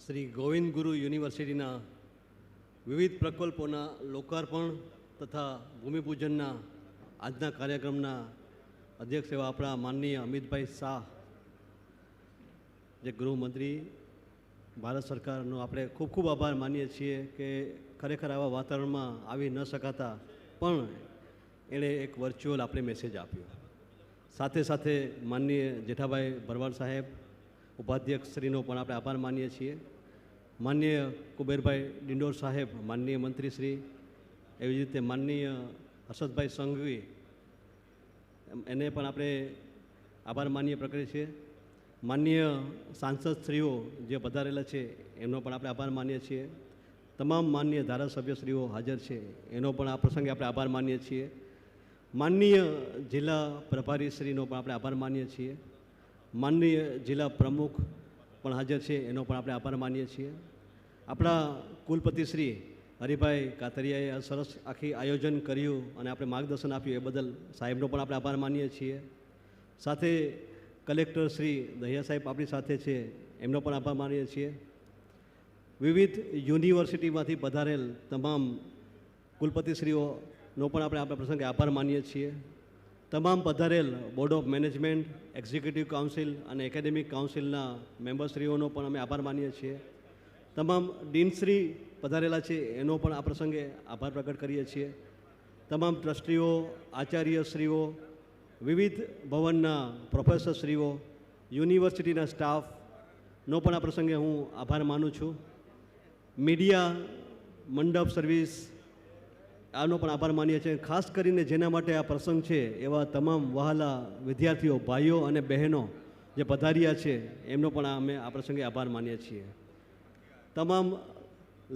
શ્રી ગોવિંદ ગુરુ યુનિવર્સિટીના વિવિધ પ્રકલ્પોના લોકાર્પણ તથા ભૂમિપૂજનના આજના કાર્યક્રમના અધ્યક્ષ એવા આપણા માનનીય અમિતભાઈ શાહ, જે ગૃહમંત્રી ભારત સરકારનો આપણે ખૂબ ખૂબ આભાર માનીએ છીએ કે ખરેખર આવા વાતાવરણમાં આવી ન શકાતા પણ એણે એક વર્ચ્યુઅલ આપણે મેસેજ આપ્યો. સાથે સાથે માનનીય જેઠાભાઈ ભરવાડ સાહેબ ઉપાધ્યક્ષશ્રીનો પણ આપણે આભાર માનીએ છીએ. માનનીય કુબેરભાઈ ડિંડોર સાહેબ, માનનીય મંત્રીશ્રી, એવી જ રીતે માનનીય હર્ષદભાઈ સંઘવી, એને પણ આપણે આભાર માનીએ પ્રકટીએ છીએ. માનનીય સાંસદશ્રીઓ જે પધારેલા છે એમનો પણ આપણે આભાર માનીએ છીએ. તમામ માનનીય ધારાસભ્યશ્રીઓ હાજર છે એનો પણ આ પ્રસંગે આપણે આભાર માનીએ છીએ. માનનીય જિલ્લા પ્રભારીશ્રીનો પણ આપણે આભાર માનીએ છીએ. માનનીય જિલ્લા પ્રમુખ પણ હાજર છે એનો પણ આપણે આભાર માનીએ છીએ. આપણા કુલપતિશ્રી હરિભાઈ કાતરિયાએ આ સરસ આખી આયોજન કર્યું અને આપણે માર્ગદર્શન આપ્યું એ બદલ સાહેબનો પણ આપણે આભાર માનીએ છીએ. સાથે કલેક્ટર શ્રી દહિયા સાહેબ આપણી સાથે છે, એમનો પણ આભાર માનીએ છીએ. વિવિધ યુનિવર્સિટીમાંથી પધારેલ તમામ કુલપતિશ્રીઓનો પણ આપણે આપણા પ્રસંગે આભાર માનીએ છીએ. તમામ પધારેલ board of management, executive council અને એકેડેમિક કાઉન્સિલના મેમ્બરશ્રીઓનો પણ અમે આભાર માનીએ છીએ. તમામ ડીનશ્રી પધારેલા છે એનો પણ આ પ્રસંગે આભાર પ્રગટ કરીએ છીએ. તમામ ટ્રસ્ટીઓ, આચાર્યશ્રીઓ, વિવિધ ભવનના પ્રોફેસરશ્રીઓ, યુનિવર્સિટીના સ્ટાફનો પણ આ પ્રસંગે હું આભાર માનું છું. મીડિયા, મંડપ સર્વિસ, આનો પણ આભાર માનીએ છીએ. ખાસ કરીને જેના માટે આ પ્રસંગ છે એવા તમામ વહાલા વિદ્યાર્થીઓ, ભાઈઓ અને બહેનો જે પધાર્યા છે એમનો પણ અમે આ પ્રસંગે આભાર માનીએ છીએ. તમામ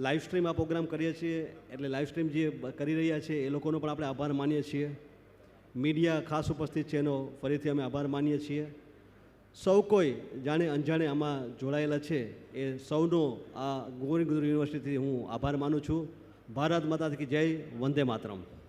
લાઈવ સ્ટ્રીમ આ પ્રોગ્રામ કરીએ છીએ એટલે લાઈવ સ્ટ્રીમ જે કરી રહ્યા છે એ લોકોનો પણ આપણે આભાર માનીએ છીએ. મીડિયા ખાસ ઉપસ્થિત છે એનો ફરીથી અમે આભાર માનીએ છીએ. સૌ કોઈ જાણે અણજાણે આમાં જોડાયેલા છે એ સૌનો આ ગોવિંદ ગુરુ યુનિવર્સિટીથી હું આભાર માનું છું. ભારત માતા કી જય, વંદે માતરમ.